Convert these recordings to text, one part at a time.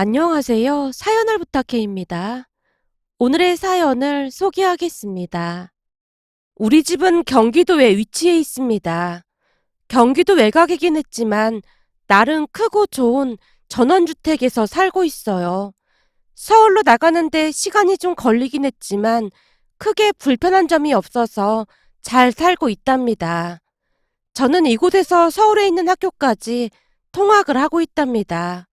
안녕하세요. 사연을 부탁해입니다. 오늘의 사연을 소개하겠습니다. 우리 집은 경기도에 위치해 있습니다. 경기도 외곽이긴 했지만 나름 크고 좋은 전원주택에서 살고 있어요. 서울로 나가는데 시간이 좀 걸리긴 했지만 크게 불편한 점이 없어서 잘 살고 있답니다. 저는 이곳에서 서울에 있는 학교까지 통학을 하고 있답니다.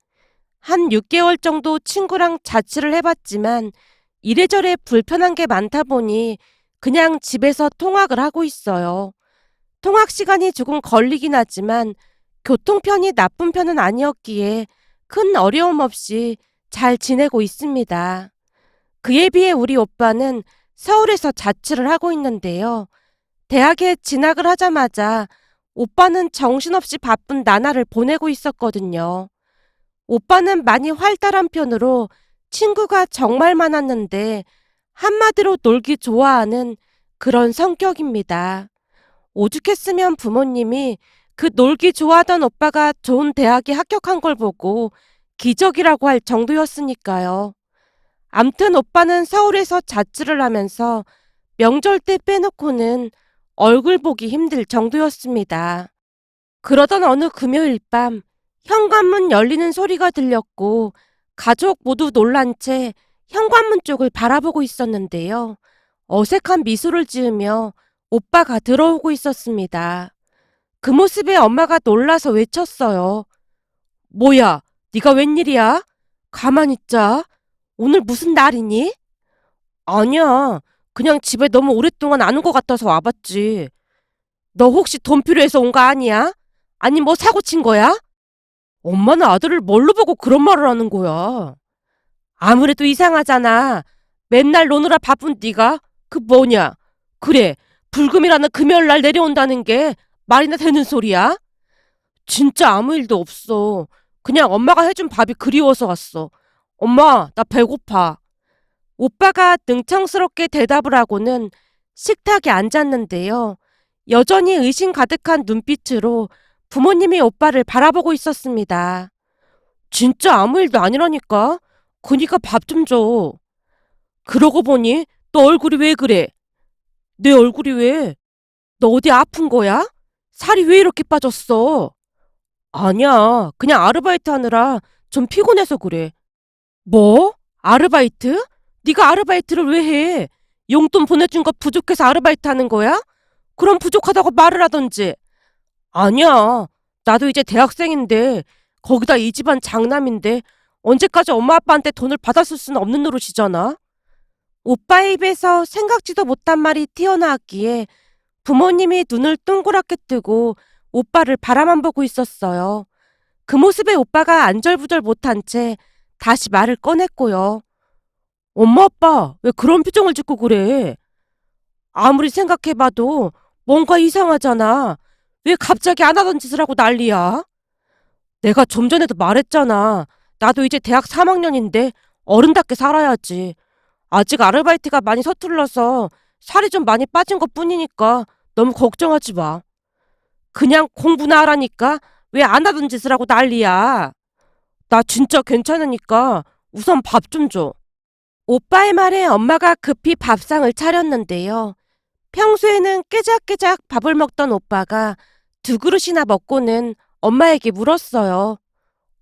한 6개월 정도 친구랑 자취를 해봤지만 이래저래 불편한 게 많다 보니 그냥 집에서 통학을 하고 있어요. 통학 시간이 조금 걸리긴 하지만 교통편이 나쁜 편은 아니었기에 큰 어려움 없이 잘 지내고 있습니다. 그에 비해 우리 오빠는 서울에서 자취를 하고 있는데요. 대학에 진학을 하자마자 오빠는 정신없이 바쁜 나날을 보내고 있었거든요. 오빠는 많이 활달한 편으로 친구가 정말 많았는데 한마디로 놀기 좋아하는 그런 성격입니다. 오죽했으면 부모님이 그 놀기 좋아하던 오빠가 좋은 대학에 합격한 걸 보고 기적이라고 할 정도였으니까요. 암튼 오빠는 서울에서 자취를 하면서 명절 때 빼놓고는 얼굴 보기 힘들 정도였습니다. 그러던 어느 금요일 밤 현관문 열리는 소리가 들렸고 가족 모두 놀란 채 현관문 쪽을 바라보고 있었는데요. 어색한 미소를 지으며 오빠가 들어오고 있었습니다. 그 모습에 엄마가 놀라서 외쳤어요. 뭐야, 네가 웬일이야? 가만히 있자. 오늘 무슨 날이니? 아니야, 그냥 집에 너무 오랫동안 안 온 것 같아서 와봤지. 너 혹시 돈 필요해서 온 거 아니야? 아니 뭐 사고 친 거야? 엄마는 아들을 뭘로 보고 그런 말을 하는 거야. 아무래도 이상하잖아. 맨날 노느라 바쁜 네가 그 뭐냐. 그래, 불금이라는 금요일날 내려온다는 게 말이나 되는 소리야? 진짜 아무 일도 없어. 그냥 엄마가 해준 밥이 그리워서 왔어. 엄마, 나 배고파. 오빠가 능청스럽게 대답을 하고는 식탁에 앉았는데요. 여전히 의심 가득한 눈빛으로 부모님이 오빠를 바라보고 있었습니다. 진짜 아무 일도 아니라니까. 그니까 밥 좀 줘. 그러고 보니 너 얼굴이 왜 그래? 내 얼굴이 왜? 너 어디 아픈 거야? 살이 왜 이렇게 빠졌어? 아니야. 그냥 아르바이트 하느라 좀 피곤해서 그래. 뭐? 아르바이트? 네가 아르바이트를 왜 해? 용돈 보내준 거 부족해서 아르바이트 하는 거야? 그럼 부족하다고 말을 하던지. 아니야. 나도 이제 대학생인데 거기다 이 집안 장남인데 언제까지 엄마 아빠한테 돈을 받았을 수는 없는 노릇이잖아. 오빠의 입에서 생각지도 못한 말이 튀어나왔기에 부모님이 눈을 동그랗게 뜨고 오빠를 바라만 보고 있었어요. 그 모습에 오빠가 안절부절 못한 채 다시 말을 꺼냈고요. 엄마 아빠 왜 그런 표정을 짓고 그래? 아무리 생각해봐도 뭔가 이상하잖아. 왜 갑자기 안 하던 짓을 하고 난리야? 내가 좀 전에도 말했잖아. 나도 이제 대학 3학년인데 어른답게 살아야지. 아직 아르바이트가 많이 서툴러서 살이 좀 많이 빠진 것 뿐이니까 너무 걱정하지 마. 그냥 공부나 하라니까 왜 안 하던 짓을 하고 난리야. 나 진짜 괜찮으니까 우선 밥 좀 줘. 오빠의 말에 엄마가 급히 밥상을 차렸는데요. 평소에는 깨작깨작 밥을 먹던 오빠가 두 그릇이나 먹고는 엄마에게 물었어요.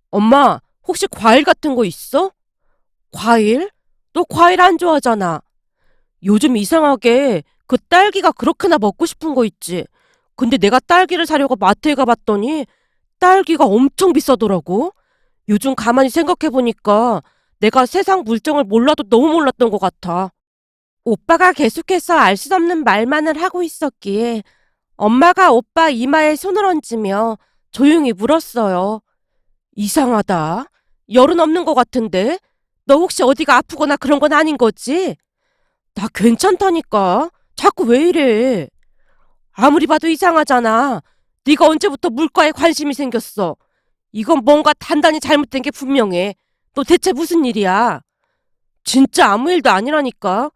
엄마, 혹시 과일 같은 거 있어? 과일? 너 과일 안 좋아하잖아. 요즘 이상하게 그 딸기가 그렇게나 먹고 싶은 거 있지. 근데 내가 딸기를 사려고 마트에 가봤더니 딸기가 엄청 비싸더라고. 요즘 가만히 생각해보니까 내가 세상 물정을 몰라도 너무 몰랐던 것 같아. 오빠가 계속해서 알 수 없는 말만을 하고 있었기에 엄마가 오빠 이마에 손을 얹으며 조용히 물었어요. 이상하다. 열은 없는 것 같은데? 너 혹시 어디가 아프거나 그런 건 아닌 거지? 나 괜찮다니까. 자꾸 왜 이래? 아무리 봐도 이상하잖아. 네가 언제부터 물가에 관심이 생겼어? 이건 뭔가 단단히 잘못된 게 분명해. 너 대체 무슨 일이야? 진짜 아무 일도 아니라니까.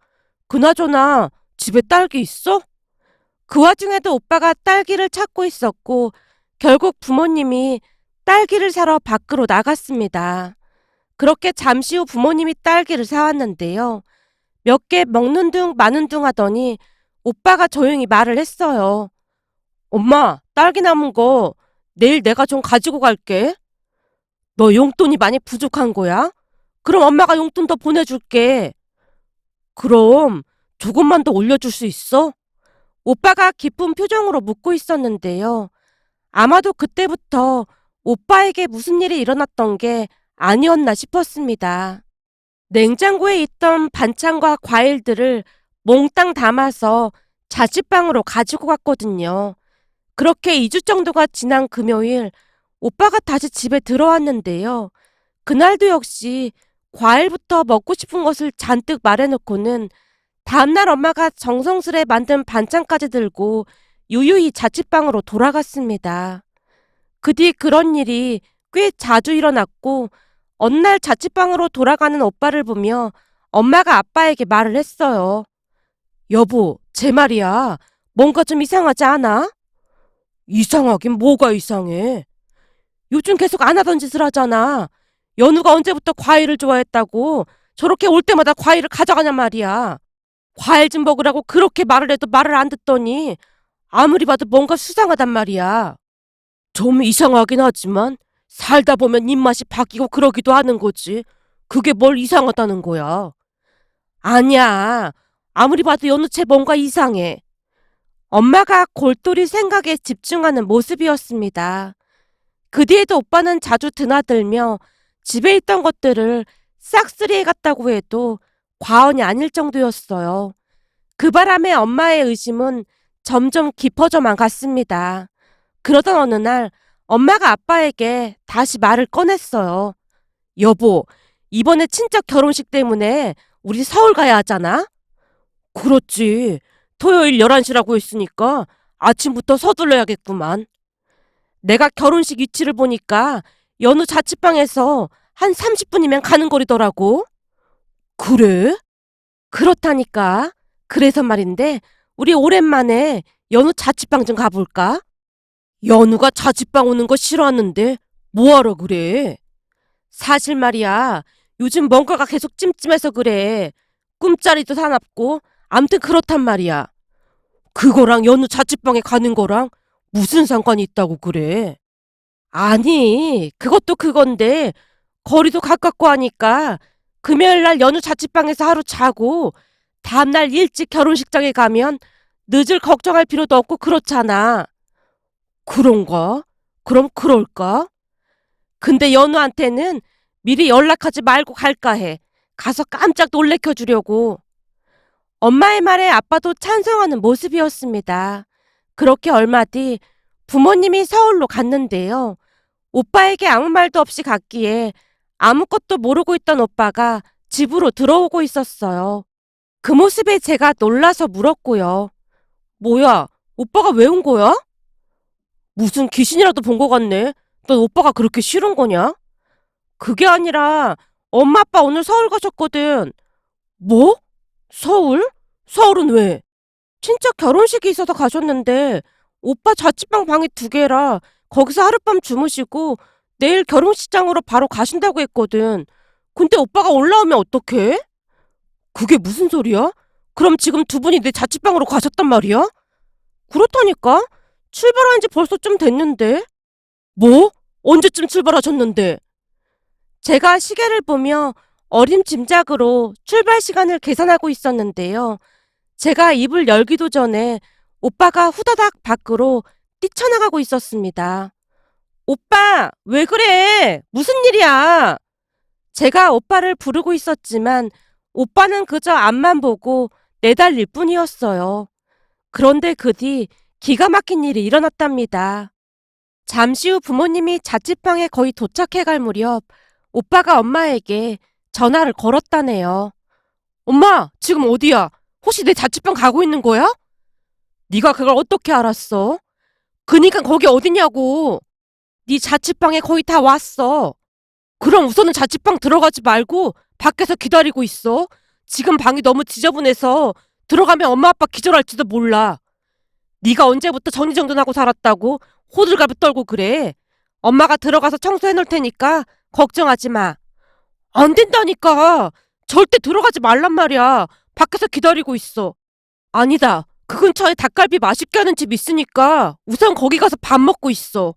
그나저나 집에 딸기 있어? 그 와중에도 오빠가 딸기를 찾고 있었고 결국 부모님이 딸기를 사러 밖으로 나갔습니다. 그렇게 잠시 후 부모님이 딸기를 사왔는데요. 몇 개 먹는 둥 마는 둥 하더니 오빠가 조용히 말을 했어요. 엄마, 딸기 남은 거 내일 내가 좀 가지고 갈게. 너 용돈이 많이 부족한 거야? 그럼 엄마가 용돈 더 보내줄게. 그럼 조금만 더 올려줄 수 있어? 오빠가 기쁜 표정으로 묻고 있었는데요. 아마도 그때부터 오빠에게 무슨 일이 일어났던 게 아니었나 싶었습니다. 냉장고에 있던 반찬과 과일들을 몽땅 담아서 자취방으로 가지고 갔거든요. 그렇게 2주 정도가 지난 금요일, 오빠가 다시 집에 들어왔는데요. 그날도 역시 과일부터 먹고 싶은 것을 잔뜩 말해놓고는 다음날 엄마가 정성스레 만든 반찬까지 들고 유유히 자취방으로 돌아갔습니다. 그 뒤 그런 일이 꽤 자주 일어났고 어느 날 자취방으로 돌아가는 오빠를 보며 엄마가 아빠에게 말을 했어요. 여보, 제 말이야. 뭔가 좀 이상하지 않아? 이상하긴 뭐가 이상해? 요즘 계속 안 하던 짓을 하잖아. 연우가 언제부터 과일을 좋아했다고 저렇게 올 때마다 과일을 가져가냔 말이야. 과일 좀 먹으라고 그렇게 말을 해도 말을 안 듣더니 아무리 봐도 뭔가 수상하단 말이야. 좀 이상하긴 하지만 살다 보면 입맛이 바뀌고 그러기도 하는 거지. 그게 뭘 이상하다는 거야. 아니야. 아무리 봐도 연우채 뭔가 이상해. 엄마가 골똘히 생각에 집중하는 모습이었습니다. 그 뒤에도 오빠는 자주 드나들며 집에 있던 것들을 싹쓸이해 갔다고 해도 과언이 아닐 정도였어요. 그 바람에 엄마의 의심은 점점 깊어져만 갔습니다. 그러던 어느 날 엄마가 아빠에게 다시 말을 꺼냈어요. 여보, 이번에 친척 결혼식 때문에 우리 서울 가야 하잖아? 그렇지. 토요일 11시라고 했으니까 아침부터 서둘러야겠구만. 내가 결혼식 위치를 보니까 연우 자취방에서 한 30분이면 가는 거리더라고. 그래? 그렇다니까. 그래서 말인데 우리 오랜만에 연우 자취방 좀 가볼까? 연우가 자취방 오는 거 싫어하는데 뭐하러 그래? 사실 말이야. 요즘 뭔가가 계속 찜찜해서 그래. 꿈자리도 사납고 암튼 그렇단 말이야. 그거랑 연우 자취방에 가는 거랑 무슨 상관이 있다고 그래? 아니, 그것도 그건데 거리도 가깝고 하니까 금요일 날 연우 자취방에서 하루 자고 다음날 일찍 결혼식장에 가면 늦을 걱정할 필요도 없고 그렇잖아. 그런가? 그럼 그럴까? 근데 연우한테는 미리 연락하지 말고 갈까 해. 가서 깜짝 놀래켜 주려고. 엄마의 말에 아빠도 찬성하는 모습이었습니다. 그렇게 얼마 뒤 부모님이 서울로 갔는데요. 오빠에게 아무 말도 없이 갔기에 아무것도 모르고 있던 오빠가 집으로 들어오고 있었어요. 그 모습에 제가 놀라서 물었고요. 뭐야, 오빠가 왜 온 거야? 무슨 귀신이라도 본 것 같네. 넌 오빠가 그렇게 싫은 거냐? 그게 아니라 엄마 아빠 오늘 서울 가셨거든. 뭐? 서울? 서울은 왜? 친척 결혼식이 있어서 가셨는데 오빠 자취방 방이 2개라 거기서 하룻밤 주무시고 내일 결혼식장으로 바로 가신다고 했거든. 근데 오빠가 올라오면 어떡해? 그게 무슨 소리야? 그럼 지금 두 분이 내 자취방으로 가셨단 말이야? 그렇다니까? 출발한 지 벌써 좀 됐는데. 뭐? 언제쯤 출발하셨는데? 제가 시계를 보며 어림짐작으로 출발 시간을 계산하고 있었는데요. 제가 입을 열기도 전에 오빠가 후다닥 밖으로 뛰쳐나가고 있었습니다. 오빠, 왜 그래? 무슨 일이야? 제가 오빠를 부르고 있었지만 오빠는 그저 앞만 보고 내달릴 뿐이었어요. 그런데 그 뒤 기가 막힌 일이 일어났답니다. 잠시 후 부모님이 자취방에 거의 도착해갈 무렵 오빠가 엄마에게 전화를 걸었다네요. 엄마, 지금 어디야? 혹시 내 자취방 가고 있는 거야? 네가 그걸 어떻게 알았어? 그니까 거기 어디냐고. 네 자취방에 거의 다 왔어. 그럼 우선은 자취방 들어가지 말고 밖에서 기다리고 있어. 지금 방이 너무 지저분해서 들어가면 엄마 아빠 기절할지도 몰라. 네가 언제부터 정리정돈하고 살았다고 호들갑을 떨고 그래. 엄마가 들어가서 청소해 놓을 테니까 걱정하지 마. 안 된다니까. 절대 들어가지 말란 말이야. 밖에서 기다리고 있어. 아니다. 그 근처에 닭갈비 맛있게 하는 집 있으니까 우선 거기 가서 밥 먹고 있어.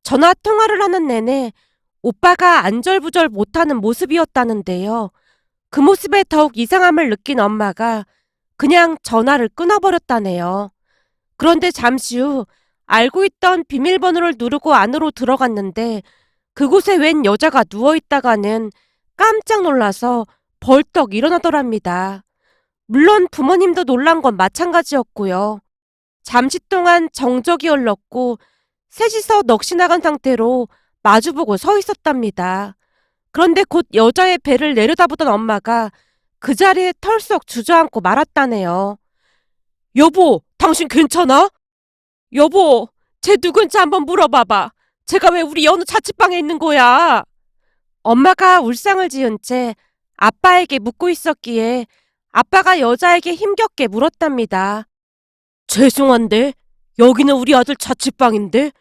전화 통화를 하는 내내 오빠가 안절부절 못하는 모습이었다는데요. 그 모습에 더욱 이상함을 느낀 엄마가 그냥 전화를 끊어버렸다네요. 그런데 잠시 후 알고 있던 비밀번호를 누르고 안으로 들어갔는데 그곳에 웬 여자가 누워있다가는 깜짝 놀라서 벌떡 일어나더랍니다. 물론 부모님도 놀란 건 마찬가지였고요. 잠시 동안 정적이 흘렀고 셋이서 넋이 나간 상태로 마주보고 서 있었답니다. 그런데 곧 여자의 배를 내려다보던 엄마가 그 자리에 털썩 주저앉고 말았다네요. 여보, 당신 괜찮아? 여보, 쟤 누군지 한번 물어봐봐. 쟤가 왜 우리 연우 자취방에 있는 거야? 엄마가 울상을 지은 채 아빠에게 묻고 있었기에 아빠가 여자에게 힘겹게 물었답니다. 죄송한데, 여기는 우리 아들 자취방인데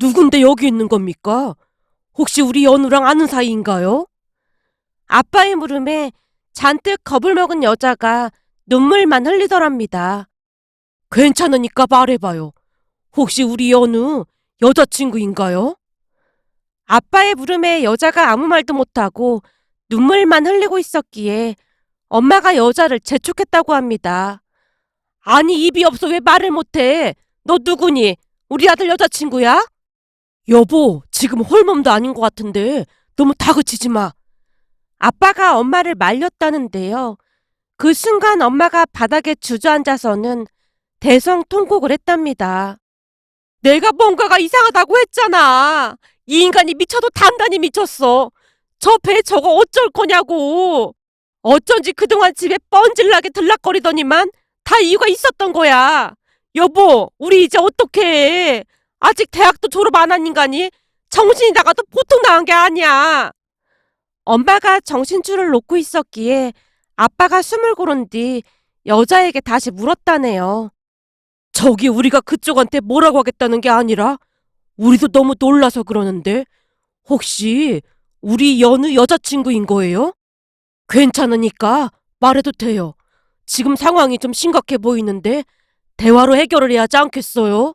누군데 여기 있는 겁니까? 혹시 우리 연우랑 아는 사이인가요? 아빠의 물음에 잔뜩 겁을 먹은 여자가 눈물만 흘리더랍니다. 괜찮으니까 말해봐요. 혹시 우리 연우 여자친구인가요? 아빠의 물음에 여자가 아무 말도 못하고 눈물만 흘리고 있었기에 엄마가 여자를 재촉했다고 합니다. 아니, 입이 없어 왜 말을 못해? 너 누구니? 우리 아들 여자친구야? 여보, 지금 홀몸도 아닌 것 같은데 너무 다그치지 마. 아빠가 엄마를 말렸다는데요. 그 순간 엄마가 바닥에 주저앉아서는 대성통곡을 했답니다. 내가 뭔가가 이상하다고 했잖아. 이 인간이 미쳐도 단단히 미쳤어. 저 배 저거 어쩔 거냐고. 어쩐지 그동안 집에 뻔질나게 들락거리더니만 다 이유가 있었던 거야. 여보, 우리 이제 어떡해. 아직 대학도 졸업 안 한 인간이 정신이 나가도 보통 나간 게 아니야. 엄마가 정신줄을 놓고 있었기에 아빠가 숨을 고른 뒤 여자에게 다시 물었다네요. 저기 우리가 그쪽한테 뭐라고 하겠다는 게 아니라 우리도 너무 놀라서 그러는데 혹시 우리 연우 여자친구인 거예요? 괜찮으니까 말해도 돼요. 지금 상황이 좀 심각해 보이는데 대화로 해결을 해야 하지 않겠어요?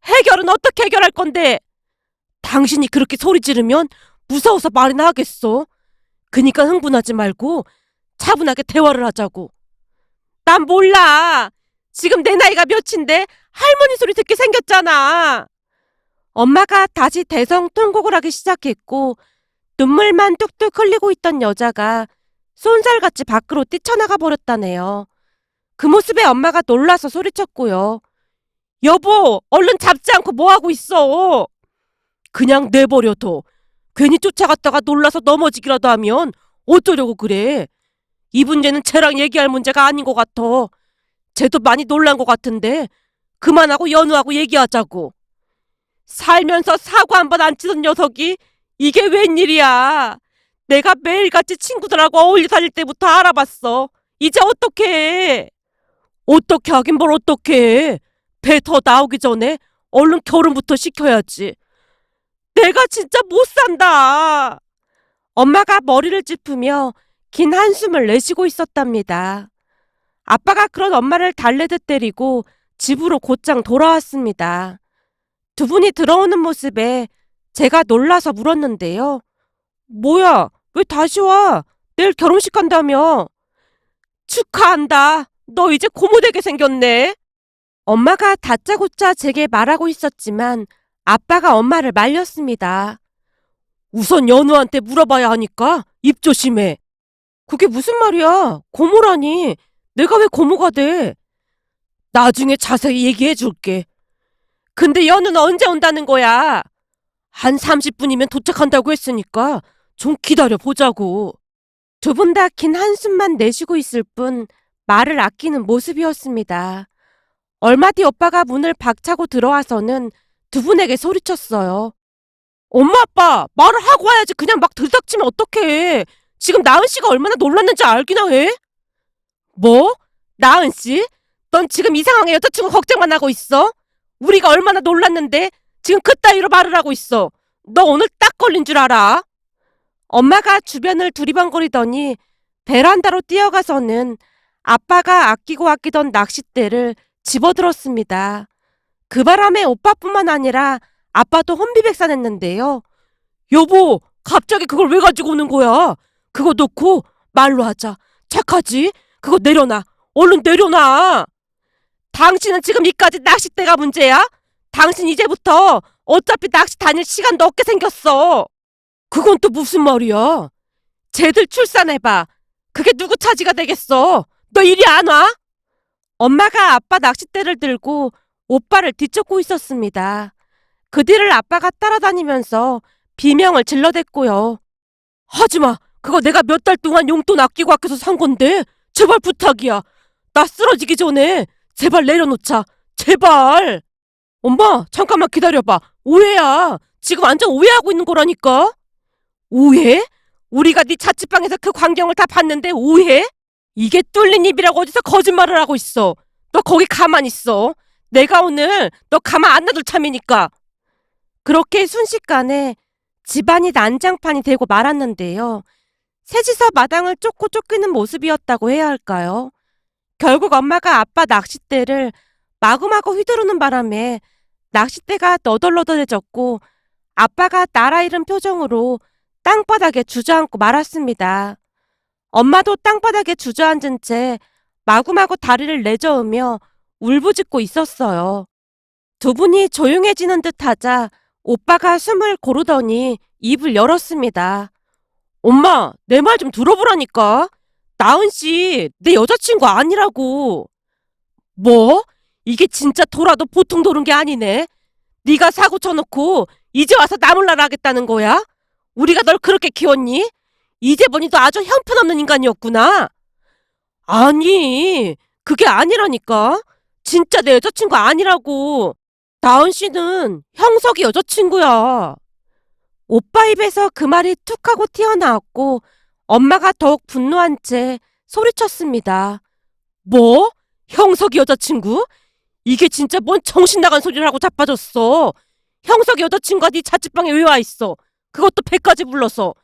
해결은 어떻게 해결할 건데? 당신이 그렇게 소리 지르면 무서워서 말이나 하겠어. 그니까 흥분하지 말고 차분하게 대화를 하자고. 난 몰라. 지금 내 나이가 몇인데 할머니 소리 듣게 생겼잖아. 엄마가 다시 대성통곡을 하기 시작했고 눈물만 뚝뚝 흘리고 있던 여자가 쏜살같이 밖으로 뛰쳐나가 버렸다네요. 그 모습에 엄마가 놀라서 소리쳤고요. 여보, 얼른 잡지 않고 뭐하고 있어? 그냥 내버려둬. 괜히 쫓아갔다가 놀라서 넘어지기라도 하면 어쩌려고 그래? 이 문제는 쟤랑 얘기할 문제가 아닌 것 같아. 쟤도 많이 놀란 것 같은데 그만하고 연우하고 얘기하자고. 살면서 사고 한 번 안 치던 녀석이 이게 웬일이야. 내가 매일같이 친구들하고 어울려 다닐 때부터 알아봤어. 이제 어떡해. 어떻게 하긴 뭘 어떻게 해. 배 더 나오기 전에 얼른 결혼부터 시켜야지. 내가 진짜 못 산다. 엄마가 머리를 짚으며 긴 한숨을 내쉬고 있었답니다. 아빠가 그런 엄마를 달래듯 때리고 집으로 곧장 돌아왔습니다. 두 분이 들어오는 모습에 제가 놀라서 물었는데요. 뭐야, 왜 다시 와? 내일 결혼식 간다며. 축하한다. 너 이제 고모 되게 생겼네. 엄마가 다짜고짜 제게 말하고 있었지만 아빠가 엄마를 말렸습니다. 우선 연우한테 물어봐야 하니까 입 조심해. 그게 무슨 말이야? 고모라니. 내가 왜 고모가 돼? 나중에 자세히 얘기해 줄게. 근데 연우는 언제 온다는 거야? 한 30분이면 도착한다고 했으니까 좀 기다려 보자고. 두 분 다 긴 한숨만 내쉬고 있을 뿐 말을 아끼는 모습이었습니다. 얼마 뒤 오빠가 문을 박차고 들어와서는 두 분에게 소리쳤어요. 엄마 아빠 말을 하고 와야지 그냥 막 들닥치면 어떡해. 지금 나은 씨가 얼마나 놀랐는지 알기나 해? 뭐? 나은 씨? 넌 지금 이 상황에 여자친구 걱정만 하고 있어? 우리가 얼마나 놀랐는데 지금 그따위로 말을 하고 있어. 너 오늘 딱 걸린 줄 알아? 엄마가 주변을 두리번거리더니 베란다로 뛰어가서는 아빠가 아끼던 낚싯대를 집어들었습니다. 그 바람에 오빠뿐만 아니라 아빠도 혼비백산했는데요. 여보, 갑자기 그걸 왜 가지고 오는 거야? 그거 놓고 말로 하자. 착하지? 그거 내려놔. 얼른 내려놔. 당신은 지금 이까지 낚싯대가 문제야? 당신 이제부터 어차피 낚시 다닐 시간도 없게 생겼어. 그건 또 무슨 말이야? 쟤들 출산해봐. 그게 누구 차지가 되겠어? 너 이리 안 와? 엄마가 아빠 낚싯대를 들고 오빠를 뒤쫓고 있었습니다. 그 뒤를 아빠가 따라다니면서 비명을 질러댔고요. 하지마. 그거 내가 몇 달 동안 용돈 아끼고 아껴서 산 건데. 제발 부탁이야. 나 쓰러지기 전에 제발 내려놓자. 제발. 엄마, 잠깐만 기다려봐. 오해야. 지금 완전 오해하고 있는 거라니까. 오해? 우리가 네 자취방에서 그 광경을 다 봤는데 오해? 이게 뚫린 입이라고 어디서 거짓말을 하고 있어. 너 거기 가만 있어. 내가 오늘 너 가만 안 놔둘 참이니까. 그렇게 순식간에 집안이 난장판이 되고 말았는데요. 셋이서 마당을 쫓고 쫓기는 모습이었다고 해야 할까요? 결국 엄마가 아빠 낚싯대를 마구마구 휘두르는 바람에 낚싯대가 너덜너덜해졌고 아빠가 나라 잃은 표정으로 땅바닥에 주저앉고 말았습니다. 엄마도 땅바닥에 주저앉은 채 마구마구 다리를 내저으며 울부짖고 있었어요. 두 분이 조용해지는 듯 하자 오빠가 숨을 고르더니 입을 열었습니다. 엄마, 내 말 좀 들어보라니까. 나은 씨, 내 여자친구 아니라고. 뭐? 이게 진짜 돌아도 보통 도는 게 아니네. 네가 사고 쳐놓고 이제 와서 나몰라라 하겠다는 거야? 우리가 널 그렇게 키웠니? 이제 보니 너 아주 형편없는 인간이었구나. 아니, 그게 아니라니까. 진짜 내 여자친구 아니라고. 나은 씨는 형석이 여자친구야. 오빠 입에서 그 말이 툭 하고 튀어나왔고 엄마가 더욱 분노한 채 소리쳤습니다. 뭐? 형석이 여자친구? 이게 진짜 뭔 정신 나간 소리를 하고 자빠졌어. 형석이 여자친구가 네 자취방에 왜 와 있어? 그것도 배까지 불러서.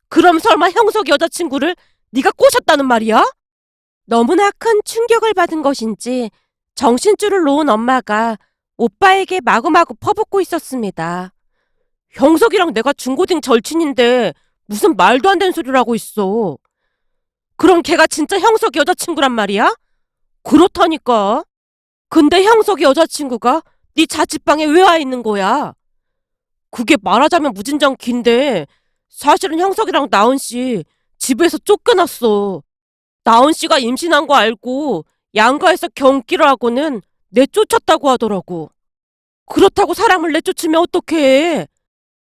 그럼 설마 형석이 여자친구를 네가 꼬셨다는 말이야? 너무나 큰 충격을 받은 것인지 정신줄을 놓은 엄마가 오빠에게 마구마구 퍼붓고 있었습니다. 형석이랑 내가 중고딩 절친인데 무슨 말도 안 되는 소리를 하고 있어. 그럼 걔가 진짜 형석이 여자친구란 말이야? 그렇다니까. 근데 형석이 여자친구가 네 자취방에 왜 와 있는 거야? 그게 말하자면 무진장 긴데 사실은 형석이랑 나은 씨 집에서 쫓겨났어. 나은 씨가 임신한 거 알고 양가에서 경기를 하고는 내쫓았다고 하더라고. 그렇다고 사람을 내쫓으면 어떡해.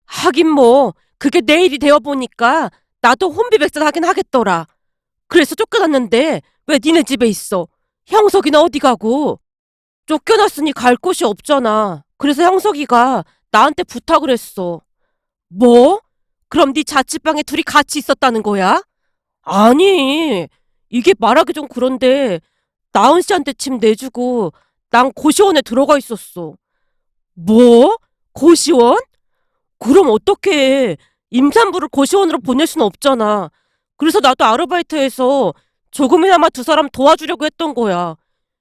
하긴 뭐 그게 내일이 되어보니까 나도 혼비백산 하겠더라. 그래서 쫓겨났는데 왜 니네 집에 있어? 형석이는 어디 가고? 쫓겨났으니 갈 곳이 없잖아. 그래서 형석이가 나한테 부탁을 했어. 뭐? 그럼 네 자취방에 둘이 같이 있었다는 거야? 아니, 이게 말하기 좀 그런데 나은 씨한테 집 내주고 난 고시원에 들어가 있었어. 뭐? 고시원? 그럼 어떡해. 임산부를 고시원으로 보낼 수는 없잖아. 그래서 나도 아르바이트해서 조금이나마 두 사람 도와주려고 했던 거야.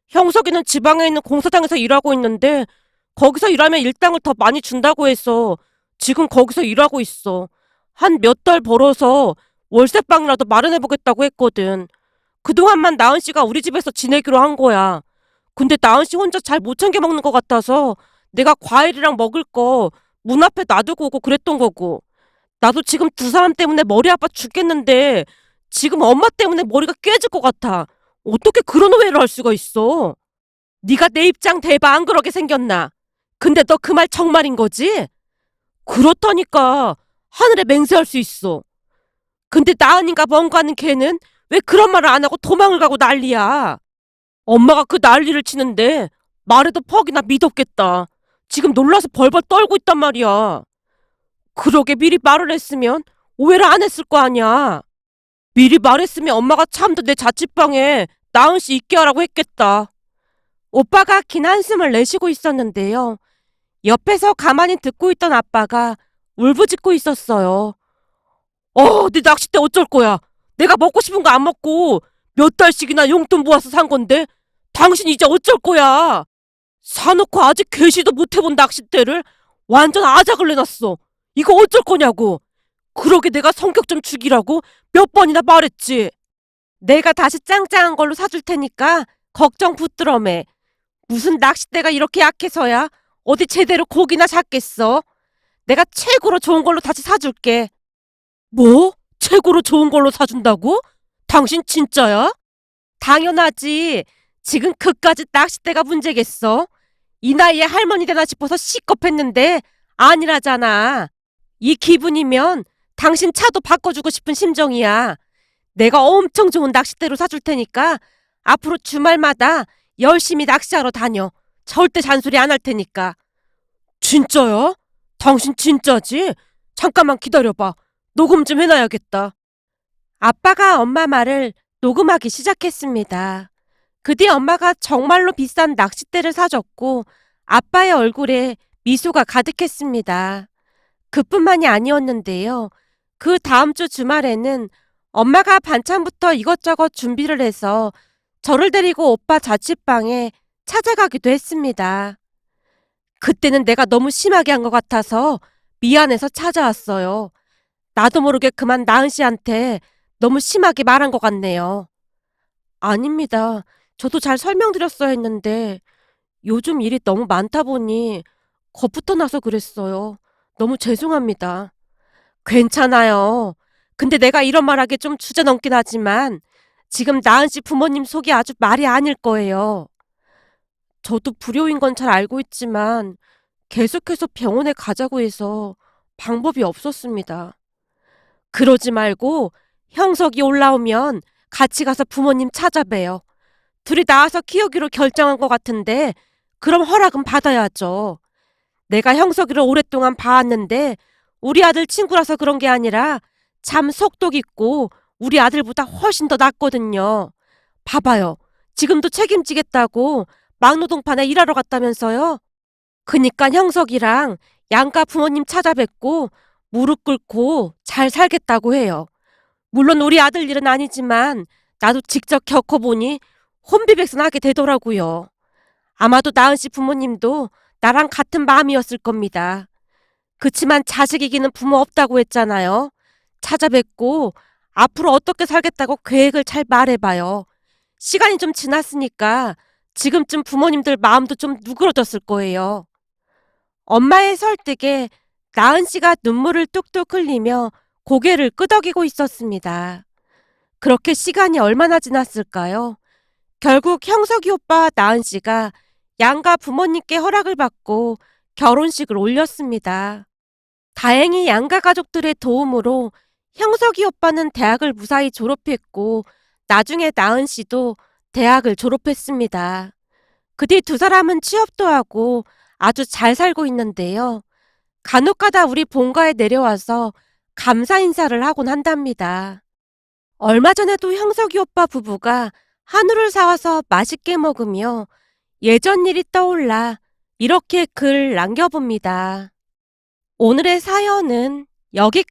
형석이는 지방에 있는 공사장에서 일하고 있는데 거기서 일하면 일당을 더 많이 준다고 해서 지금 거기서 일하고 있어. 한 몇 달 벌어서 월세방이라도 마련해보겠다고 했거든. 그동안만 나은 씨가 우리 집에서 지내기로 한 거야. 근데 나은 씨 혼자 잘 못 챙겨 먹는 것 같아서 내가 과일이랑 먹을 거 문 앞에 놔두고 오고 그랬던 거고. 나도 지금 두 사람 때문에 머리 아파 죽겠는데 지금 엄마 때문에 머리가 깨질 것 같아. 어떻게 그런 오해를 할 수가 있어? 네가 내 입장 대봐 안 그러게 생겼나? 근데 너 그 말 정말인 거지? 그렇다니까. 하늘에 맹세할 수 있어. 근데 나은인가 뭔가 하는 걔는 왜 그런 말을 안 하고 도망을 가고 난리야? 엄마가 그 난리를 치는데 말해도 퍽이나 믿었겠다. 지금 놀라서 벌벌 떨고 있단 말이야. 그러게 미리 말을 했으면 오해를 안 했을 거 아니야. 미리 말했으면 엄마가 참도 내 자취방에 나은 씨 있게 하라고 했겠다. 오빠가 긴 한숨을 내쉬고 있었는데요. 옆에서 가만히 듣고 있던 아빠가 울부짖고 있었어요. 내 낚싯대 어쩔 거야? 내가 먹고 싶은 거 안 먹고 몇 달씩이나 용돈 모아서 산 건데 당신 이제 어쩔 거야? 사놓고 아직 개시도 못 해본 낚싯대를 완전 아작을 내놨어. 이거 어쩔 거냐고. 그러게 내가 성격 좀 죽이라고 몇 번이나 말했지. 내가 다시 짱짱한 걸로 사줄 테니까 걱정 붙들어매. 무슨 낚싯대가 이렇게 약해서야 어디 제대로 고기나 잡겠어. 내가 최고로 좋은 걸로 다시 사줄게. 뭐? 최고로 좋은 걸로 사준다고? 당신 진짜야? 당연하지. 지금 그까짓 낚싯대가 문제겠어? 이 나이에 할머니 되나 싶어서 시겁했는데 아니라잖아. 이 기분이면 당신 차도 바꿔주고 싶은 심정이야. 내가 엄청 좋은 낚싯대로 사줄 테니까 앞으로 주말마다 열심히 낚시하러 다녀. 절대 잔소리 안 할 테니까. 진짜야? 당신 진짜지? 잠깐만 기다려봐. 녹음 좀 해놔야겠다. 아빠가 엄마 말을 녹음하기 시작했습니다. 그 뒤 엄마가 정말로 비싼 낚싯대를 사줬고 아빠의 얼굴에 미소가 가득했습니다. 그뿐만이 아니었는데요. 그 다음 주 주말에는 엄마가 반찬부터 이것저것 준비를 해서 저를 데리고 오빠 자취방에 찾아가기도 했습니다. 그때는 내가 너무 심하게 한 것 같아서 미안해서 찾아왔어요. 나도 모르게 그만 나은 씨한테 너무 심하게 말한 것 같네요. 아닙니다. 저도 잘 설명드렸어야 했는데 요즘 일이 너무 많다 보니 겁부터 나서 그랬어요. 너무 죄송합니다. 괜찮아요. 근데 내가 이런 말하기 좀 주제넘긴 하지만 지금 나은 씨 부모님 속이 아주 말이 아닐 거예요. 저도 불효인 건 잘 알고 있지만 계속해서 병원에 가자고 해서 방법이 없었습니다. 그러지 말고 형석이 올라오면 같이 가서 부모님 찾아봬요. 둘이 나와서 키우기로 결정한 것 같은데 그럼 허락은 받아야죠. 내가 형석이를 오랫동안 봐왔는데 우리 아들 친구라서 그런 게 아니라 참 속독 있고 우리 아들보다 훨씬 더 낫거든요. 봐봐요. 지금도 책임지겠다고 막노동판에 일하러 갔다면서요? 그니까 형석이랑 양가 부모님 찾아뵙고 무릎 꿇고 잘 살겠다고 해요. 물론 우리 아들 일은 아니지만 나도 직접 겪어보니 혼비백산하게 되더라고요. 아마도 나은 씨 부모님도 나랑 같은 마음이었을 겁니다. 그치만 자식 이기는 부모 없다고 했잖아요. 찾아뵙고 앞으로 어떻게 살겠다고 계획을 잘 말해봐요. 시간이 좀 지났으니까 지금쯤 부모님들 마음도 좀 누그러졌을 거예요. 엄마의 설득에 나은 씨가 눈물을 뚝뚝 흘리며 고개를 끄덕이고 있었습니다. 그렇게 시간이 얼마나 지났을까요? 결국 형석이 오빠 나은 씨가 양가 부모님께 허락을 받고 결혼식을 올렸습니다. 다행히 양가 가족들의 도움으로 형석이 오빠는 대학을 무사히 졸업했고 나중에 나은 씨도 대학을 졸업했습니다. 그 뒤 두 사람은 취업도 하고 아주 잘 살고 있는데요. 간혹가다 우리 본가에 내려와서 감사 인사를 하곤 한답니다. 얼마 전에도 형석이 오빠 부부가 한우를 사와서 맛있게 먹으며 예전 일이 떠올라 이렇게 글 남겨봅니다. 오늘의 사연은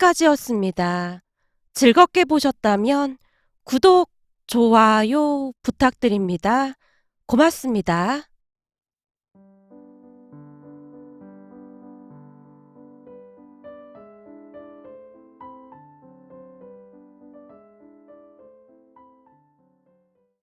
여기까지였습니다. 즐겁게 보셨다면 구독, 좋아요 부탁드립니다. 고맙습니다.